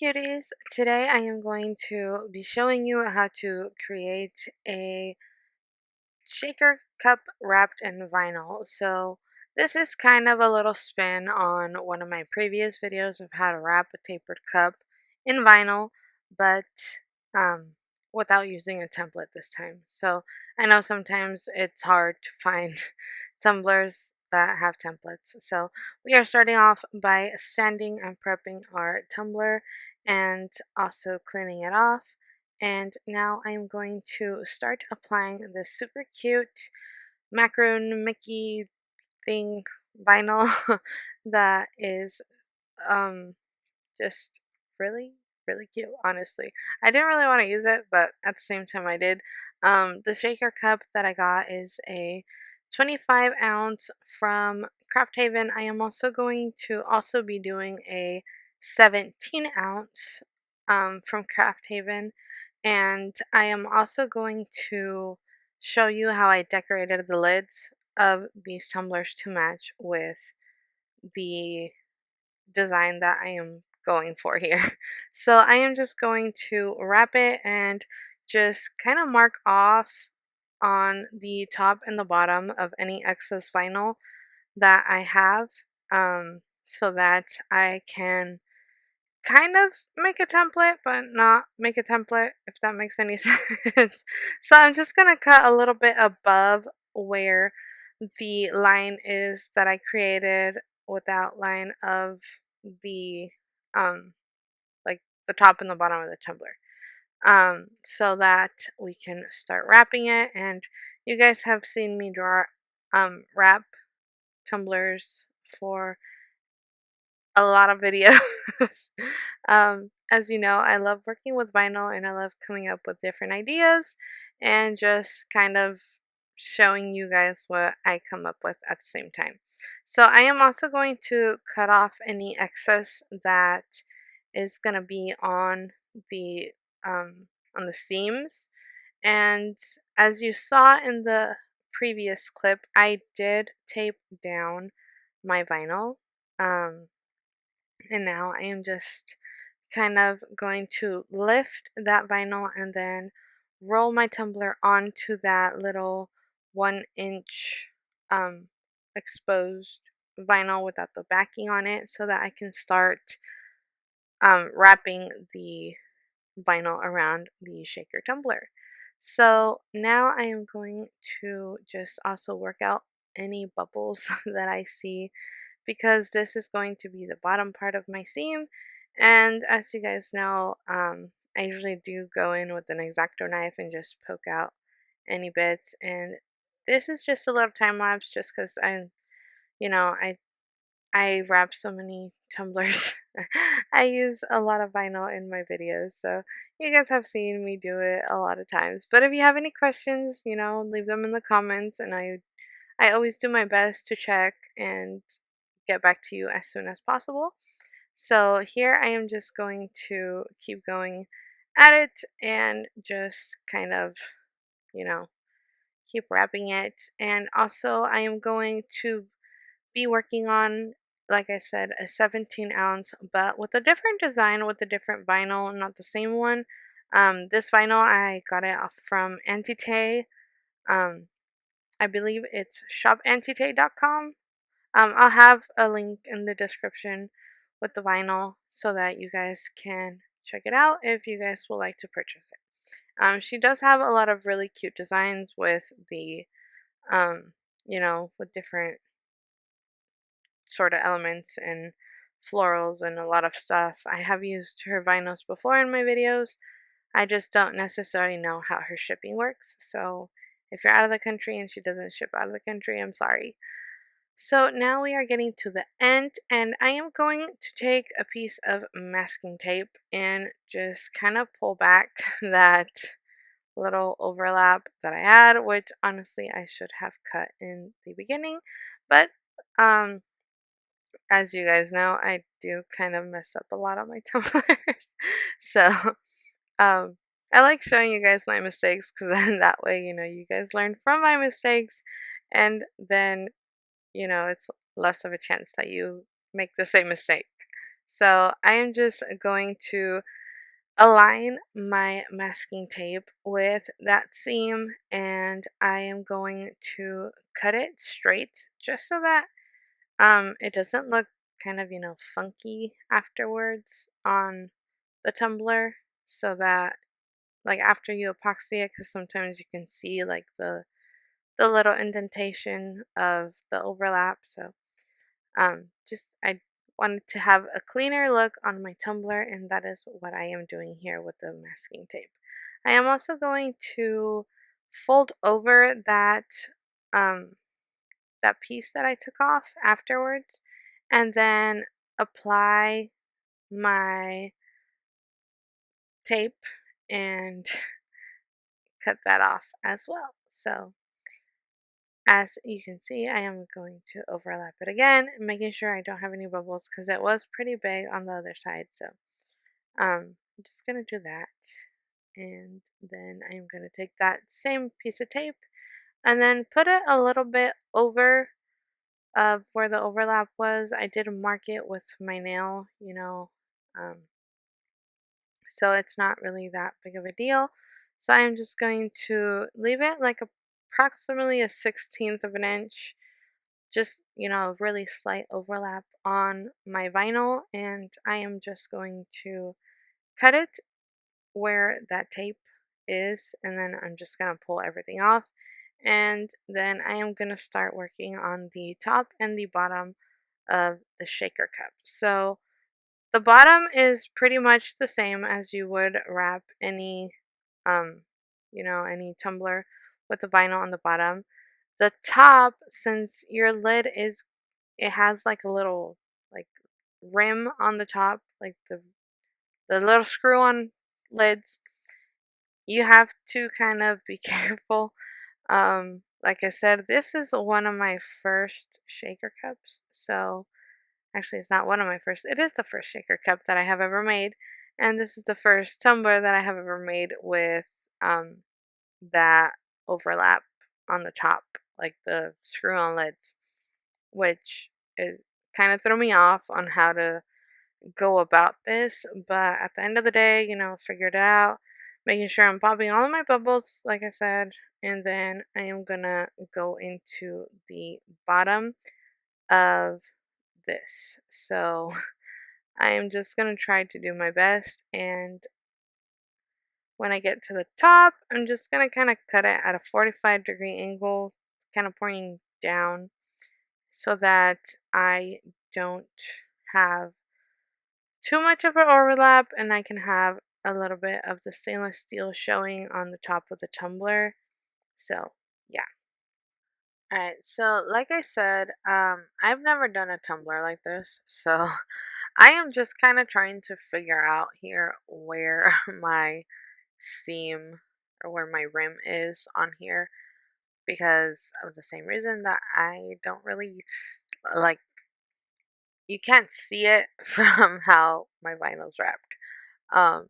cuties! Today I am going to be showing you how to create a shaker cup wrapped in vinyl. So this is kind of a little spin on one of my previous videos of how to wrap a tapered cup in vinyl, but um, without using a template this time. So I know sometimes it's hard to find tumblers that have templates. So we are starting off by sanding and prepping our tumbler and also cleaning it off. And now I'm going to start applying this super cute macaron Mickey thing vinyl that is um just really really cute. Honestly, I didn't really want to use it, but at the same time I did. The shaker cup that I got is a 25-ounce from Craft Haven. I am also going to be doing a 17-ounce from Craft Haven, and I am also going to show you how I decorated the lids of these tumblers to match with the design that I am going for here. So I am just going to wrap it and just kind of mark off on the top and the bottom of any excess vinyl that I have, so that I can kind of make a template but not make a template, if that makes any sense. So I'm just going to cut a little bit above where the line is that I created with the outline of the um like the top and the bottom of the tumbler, so that we can start wrapping it. And you guys have seen me draw wrap tumblers for a lot of videos. As you know, I love working with vinyl and I love coming up with different ideas and just kind of showing you guys what I come up with at the same time. So I am also going to cut off any excess that is going to be the on the seams. And as you saw in the previous clip, I did tape down my vinyl. Um, and now I am just kind of going to lift that vinyl and then roll my tumbler onto that little 1 inch um, exposed vinyl without the backing on it, so that I can start wrapping the vinyl around the shaker tumbler. So now I am going to just also work out any bubbles that I see, because this is going to be the bottom part of my seam. And as you guys know, I usually do go in with an X-Acto knife and just poke out any bits. And this is just a little time lapse, just because I wrap so many tumblers. I use a lot of vinyl in my videos, so you guys have seen me do it a lot of times. But if you have any questions, leave them in the comments, and I always do my best to check and get back to you as soon as possible. So here I am just going to keep going at it and just kind of, you know, keep wrapping it. And also I am going to be working on, like I said, a 17-ounce, but with a different design, with a different vinyl, not the same one. This vinyl, I got it off from Antite. Um, I believe it's shopantite.com. I'll have a link in the description with the vinyl so that you guys can check it out if you guys would like to purchase it. She does have a lot of really cute designs with with different sort of elements and florals and a lot of stuff. I have used her vinyls before in my videos. I just don't necessarily know how her shipping works. So if you're out of the country and she doesn't ship out of the country, I'm sorry. So now we are getting to the end, and I am going to take a piece of masking tape and just kind of pull back that little overlap that I had, which honestly I should have cut in the beginning. But um, as you guys know, I do kind of mess up a lot on my tumblers. So um, I like showing you guys my mistakes, because then that way, you guys learn from my mistakes, and then it's less of a chance that you make the same mistake. So I am just going to align my masking tape with that seam, and I am going to cut it straight just so that it doesn't look kind of, funky afterwards on the tumbler, so that like after you epoxy it, because sometimes you can see like the little indentation of the overlap. So just I wanted to have a cleaner look on my tumbler, and that is what I am doing here with the masking tape. I am also going to fold over um, that piece that I took off afterwards, and then apply my tape and cut that off as well. So as you can see, I am going to overlap it again, making sure I don't have any bubbles because it was pretty big on the other side. So I'm just going to do that. And then I'm going to take that same piece of tape and then put it a little bit over where the overlap was. I did mark it with my nail, so it's not really that big of a deal. So I'm just going to leave it like approximately a 16th of an inch, just really slight overlap on my vinyl, and I am just going to cut it where that tape is, and then I'm just going to pull everything off, and then I am going to start working on the top and the bottom of the shaker cup. So the bottom is pretty much the same as you would wrap um any tumbler with the vinyl on the bottom. The top, since your lid is, it has like a little like rim on the top, like the little screw on lids, you have to kind of be careful. Like I said, this is one of my first shaker cups. So actually, it's not one of my first. It is the first shaker cup that I have ever made, and this is the first tumbler that I have ever made with um that overlap on the top, like the screw-on lids, which is kind of threw me off on how to go about this. But at the end of the day, figured it out, making sure I'm popping all of my bubbles, like I said, and then I am gonna go into the bottom of this. So I am just gonna try to do my best, and when I get to the top, I'm just gonna kind of cut it at a 45-degree angle, kind of pointing down, so that I don't have too much of an overlap and I can have a little bit of the stainless steel showing on the top of the tumbler. So, yeah. Alright, so like I said, I've never done a tumbler like this, so I am just kind of trying to figure out here where my seam or where my rim is on here, because of the same reason that I don't really like, you can't see it from how my vinyl's wrapped. Um,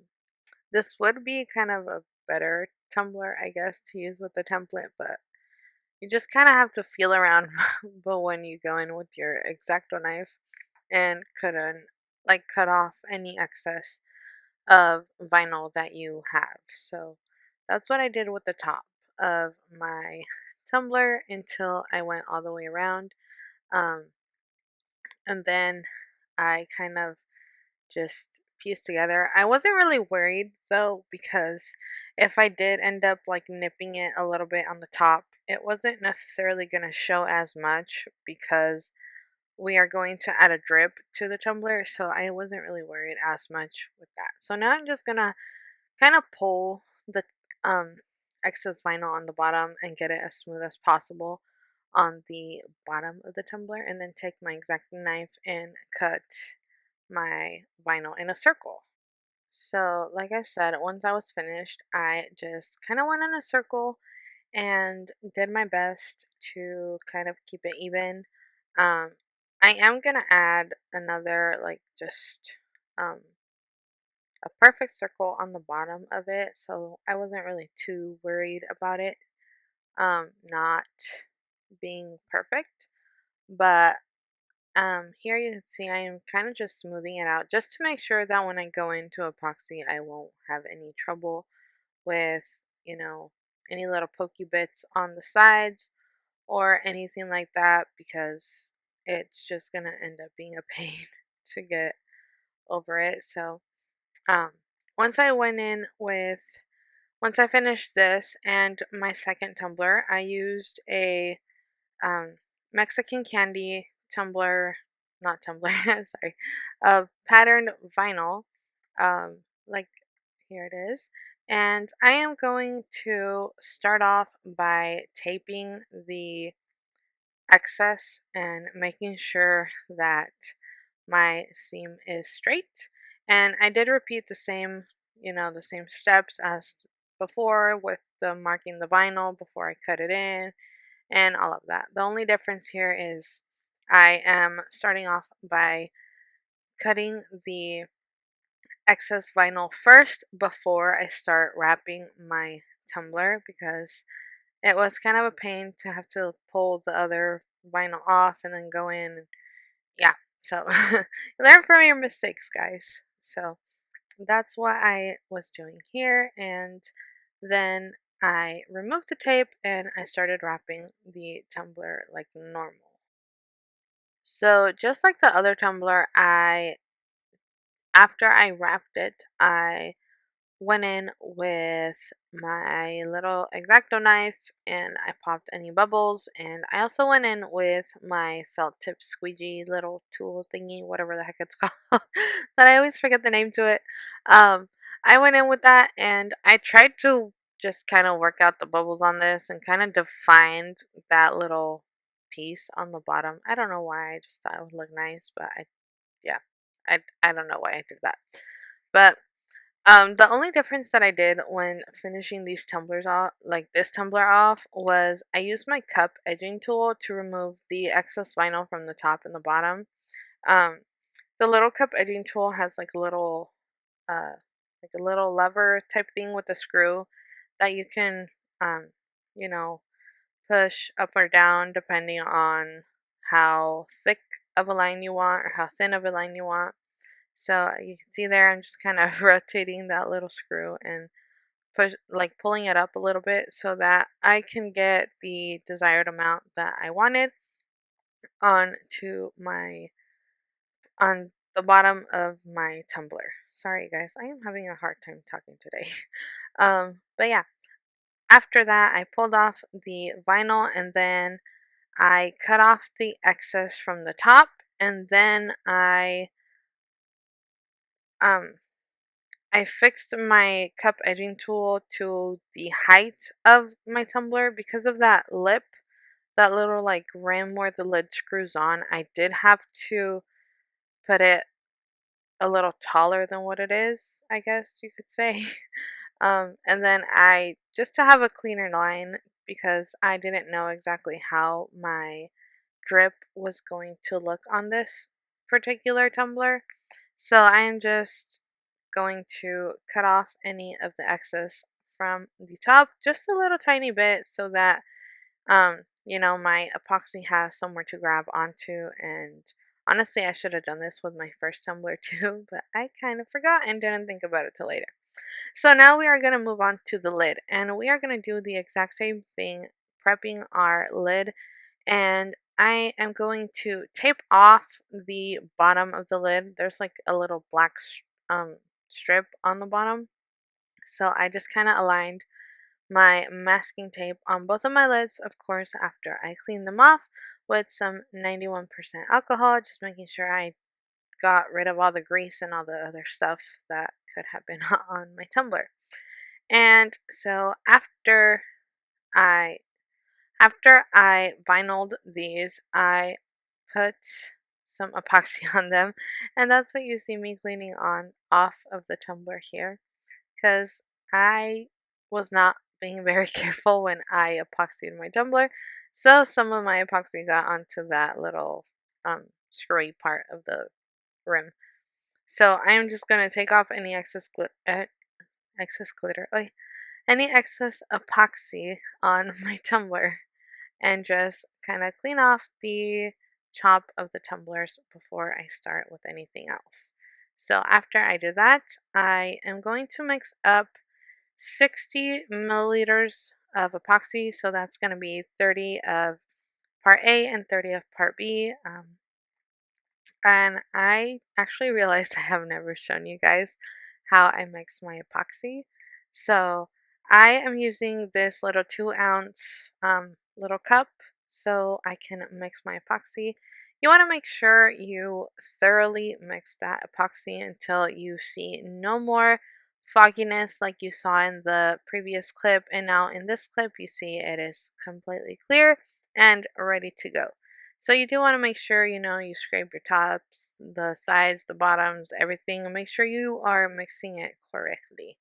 this would be kind of a better tumbler, I guess, to use with the template, but you just kind of have to feel around. But when you go in with your X-Acto knife and cut off any excess of vinyl that you have. So that's what I did with the top of my tumbler until I went all the way around. Um, and then I kind of just pieced together. I wasn't really worried though, because if I did end up like nipping it a little bit on the top, it wasn't necessarily going to show as much because we are going to add a drip to the tumbler, so I wasn't really worried as much with that. So now I'm just gonna kind of pull the um excess vinyl on the bottom and get it as smooth as possible on the bottom of the tumbler, and then take my X-Acto knife and cut my vinyl in a circle. So like I said, once I was finished, I just kind of went in a circle and did my best to kind of keep it even. um I am gonna add another, like, just um a perfect circle on the bottom of it, so I wasn't really too worried about it not being perfect. But Here you can see I am kind of just smoothing it out just to make sure that when I go into epoxy, I won't have any trouble with, you know, any little pokey bits on the sides or anything like that because it's just gonna end up being a pain to get over it. So, um, once I went in with once I finished this and my second tumbler, I used a Mexican candy tumbler, not tumbler, sorry, patterned vinyl. Like here it is. And I am going to start off by taping the excess and making sure that my seam is straight. And I did repeat the same, the same steps as before with the marking the vinyl before I cut it in and all of that. The only difference here is I am starting off by cutting the excess vinyl first before I start wrapping my tumbler because it was kind of a pain to have to pull the other vinyl off and then go in. Yeah, so learn from your mistakes, guys. So that's what I was doing here, and then I removed the tape and I started wrapping the tumbler like normal. So just like the other tumbler, after I wrapped it, I went in with my little X-Acto knife and I popped any bubbles, and I also went in with my felt tip squeegee little tool thingy, whatever the heck it's called, that I always forget the name to it. Um, I went in with that and I tried to just kind of work out the bubbles on this and kind of defined that little piece on the bottom. I don't know why, I just thought it would look nice, but yeah, I don't know why I did that. But the only difference that I did when finishing these tumblers off, like this tumbler off, was I used my cup edging tool to remove the excess vinyl from the top and the bottom. Um, the little cup edging tool has uh, like a little lever type thing with a screw that you can, um, you know, push up or down depending on how thick of a line you want or how thin of a line you want. So you can see there, I'm just kind of rotating that little screw and pulling it up a little bit so that I can get the desired amount that I wanted on to my on the bottom of my tumbler. Sorry guys, I am having a hard time talking today. But yeah, after that I pulled off the vinyl and then I cut off the excess from the top, and then um I fixed my cup edging tool to the height of my tumbler because of that lip, that little like rim where the lid screws on. I did have to put it a little taller than what it is, I guess you could say. And then I just to have a cleaner line because I didn't know exactly how my drip was going to look on this particular tumbler. So I'm just going to cut off any of the excess from the top just a little tiny bit so that my epoxy has somewhere to grab onto. And honestly, I should have done this with my first tumbler too, but I kind of forgot and didn't think about it till later. So now we are going to move on to the lid, and we are going to do the exact same thing, prepping our lid. And I am going to tape off the bottom of the lid. There's like a little black strip on the bottom. So I just kind of aligned my masking tape on both of my lids, of course, after I cleaned them off with some 91% alcohol, just making sure I got rid of all the grease and all the other stuff that could have been on my tumbler. And so I I vinyled these, I put some epoxy on them, and that's what you see me cleaning on off of the tumbler here, because I was not being very careful when I epoxied my tumbler, so some of my epoxy got onto that little screwy part of the rim. So I'm just gonna take off any excess glitter, any excess epoxy on my tumbler and just kind of clean off the top of the tumblers before I start with anything else. So after I do that, I am going to mix up 60 milliliters of epoxy. So that's going to be 30 of part A and 30 of part B. And I actually realized I have never shown you guys how I mix my epoxy. So I am using this little 2 ounce little cup so I can mix my epoxy. You want to make sure you thoroughly mix that epoxy until you see no more fogginess like you saw in the previous clip. And now in this clip, you see it is completely clear and ready to go. So you do want to make sure, you scrape your tops, the sides, the bottoms, everything, and make sure you are mixing it correctly.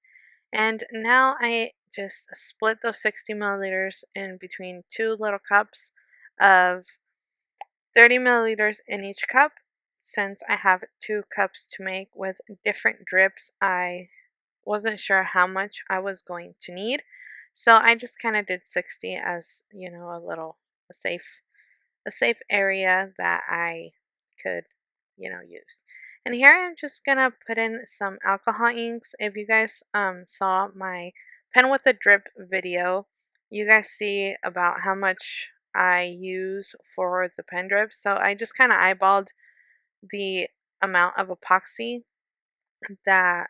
And now I just split those 60 milliliters in between 2 little cups of 30 milliliters in each cup. Since I have 2 cups to make with different drips, I wasn't sure how much I was going to need. So I just kind of did 60 as, a safe a safe area that I could, use. And here I'm just gonna put in some alcohol inks. If you guys saw my pen with a drip video, you guys see about how much I use for the pen drip. So I just kind of eyeballed the amount of epoxy that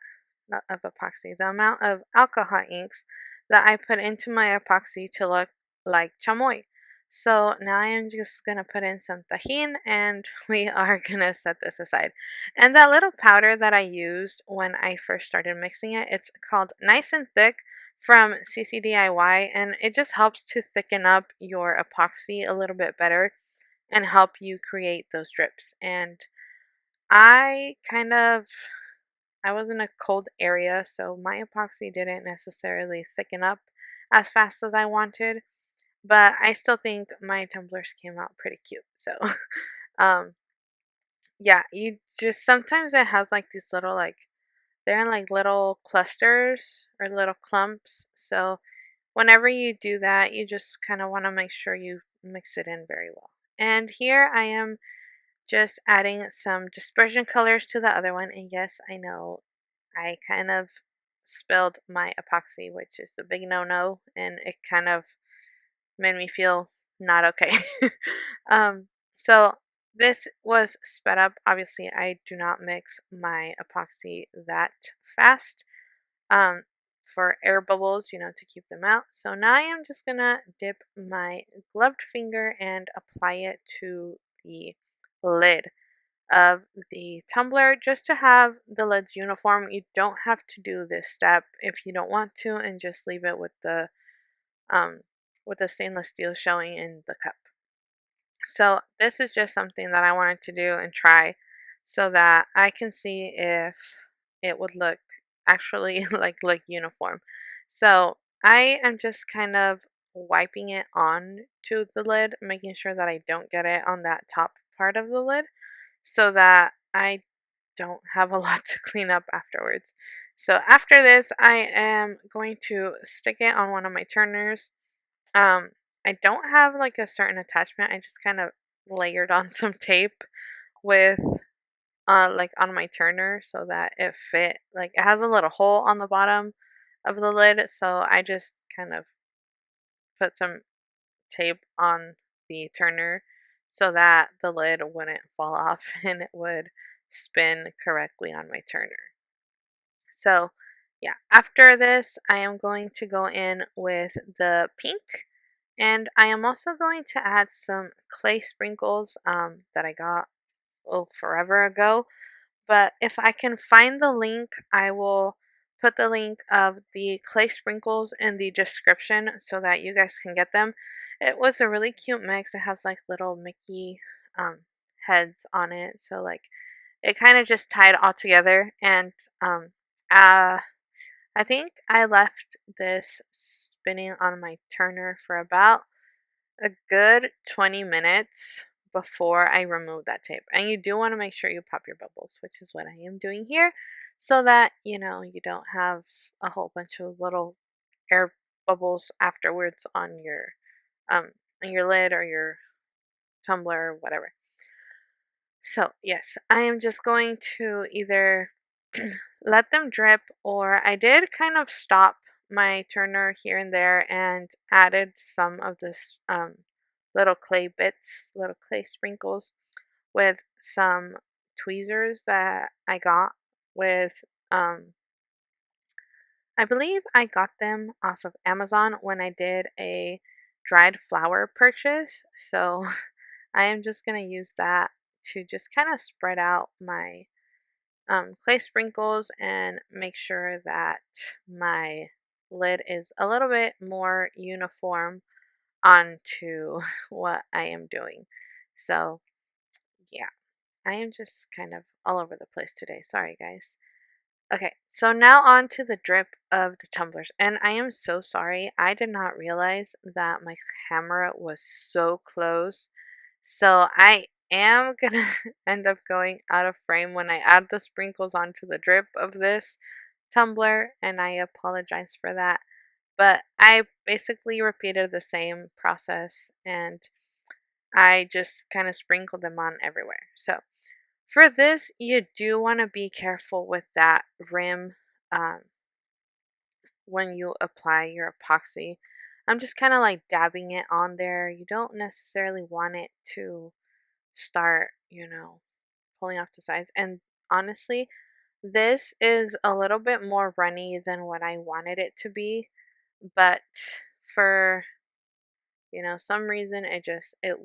not of epoxy, the amount of alcohol inks that I put into my epoxy to look like chamoy. So now I am just gonna put in some tajin and we are gonna set this aside. And that little powder that I used when I first started mixing it, it's called Nice and Thick from CCDIY, and it just helps to thicken up your epoxy a little bit better and help you create those drips. And I kind of I was in a cold area, so my epoxy didn't necessarily thicken up as fast as I wanted, but I still think my tumblers came out pretty cute. So, um, yeah, you just sometimes it has like these little they're in like little clusters or little clumps. So, whenever you do that, you just kind of want to make sure you mix it in very well. And here I am just adding some dispersion colors to the other one. And yes, I know I kind of spilled my epoxy, which is the big no-no, and it kind of made me feel not okay. um, so this was sped up. Obviously, I do not mix my epoxy that fast um, for air bubbles, to keep them out. So now I am just gonna dip my gloved finger and apply it to the lid of the tumbler just to have the lids uniform. You don't have to do this step if you don't want to, and just leave it um with the stainless steel showing in the cup. So this is just something that I wanted to do and try so that I can see if it would look actually like uniform. So I am just kind of wiping it on to the lid, making sure that I don't get it on that top part of the lid so that I don't have a lot to clean up afterwards. So after this, I am going to stick it on one of my turners. Um, I don't have like a certain attachment. I just kind of layered on some tape with like on my turner so that it fit. Like it has a little hole on the bottom of the lid, so I just kind of put some tape on the turner so that the lid wouldn't fall off and it would spin correctly on my turner. So, yeah, after this, I am going to go in with the pink, and I am also going to add some clay sprinkles that I got forever ago. But if I can find the link, I will put the link of the clay sprinkles in the description so that you guys can get them. It was a really cute mix. It has like little Mickey um, heads on it. So like it kind of just tied all together. And uh, I think I left this spinning on my turner for about a good 20 minutes before I remove that tape. And you do want to make sure you pop your bubbles, which is what I am doing here, so that you don't have a whole bunch of little air bubbles afterwards on your lid or your tumbler or whatever. So, yes, I am just going to either let them drip, or I did kind of stop my turner here and there and added some of this little clay bits, little clay sprinkles with some tweezers that I got with um I believe I got them off of Amazon when I did a dried flower purchase. So I am just going to use that to just kind of spread out my clay sprinkles and make sure that my lid is a little bit more uniform onto what I am doing. So, yeah, I am just kind of all over the place today. Sorry, guys. Okay, so now on to the drip of the tumblers. And I am so sorry. I did not realize that my camera was so close. So I am gonna end up going out of frame when I add the sprinkles onto the drip of this tumbler, and I apologize for that. But I basically repeated the same process, and I just kind of sprinkled them on everywhere. So for this, you do want to be careful with that rim um, when you apply your epoxy. I'm just kind of like dabbing it on there. You don't necessarily want it to start, pulling off the sides. And honestly, this is a little bit more runny than what I wanted it to be, but for, some reason it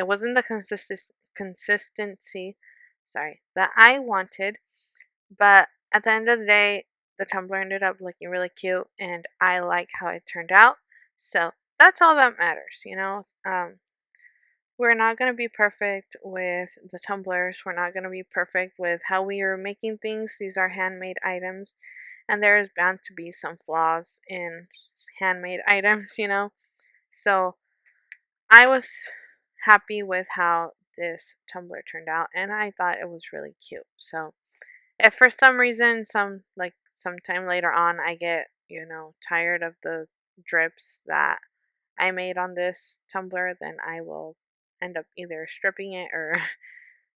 wasn't the consistency, sorry, that I wanted. But at the end of the day, the tumbler ended up looking really cute, and I like how it turned out. So that's all that matters. We're not going to be perfect with the tumblers. We're not going to be perfect with how we are making things. These are handmade items, and there is bound to be some flaws in handmade items. So I was happy with how this tumbler turned out, and I thought it was really cute. So if for some reason, sometime later on, I get, tired of the drips that I made on this tumbler, then I will end up either stripping it or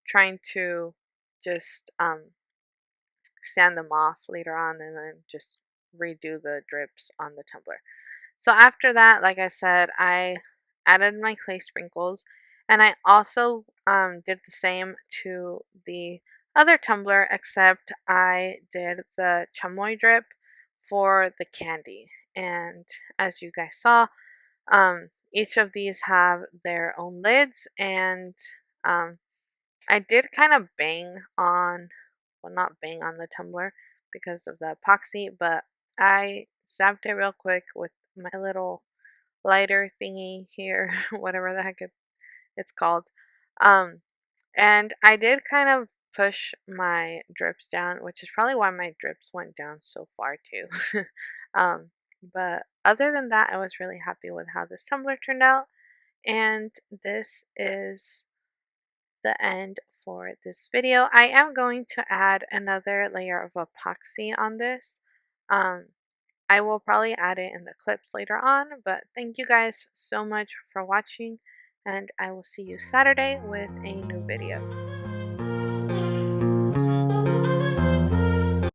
trying to just sand them off later on and then just redo the drips on the tumbler. So after that, like I said, I added my clay sprinkles, and I also did the same to the other tumbler, except I did the chamoy drip for the candy. And as you guys saw, each of these have their own lids, and um, I did kind of bang on, well, not bang on the tumbler because of the epoxy, but I zapped it real quick with my little lighter thingy here, whatever the heck it's called. Um, and I did kind of push my drips down, which is probably why my drips went down so far too. um, but other than that, I was really happy with how this tumbler turned out. And this is the end for this video. I am going to add another layer of epoxy on this. Um, I will probably add it in the clips later on, but thank you guys so much for watching, and I will see you Saturday with a new video.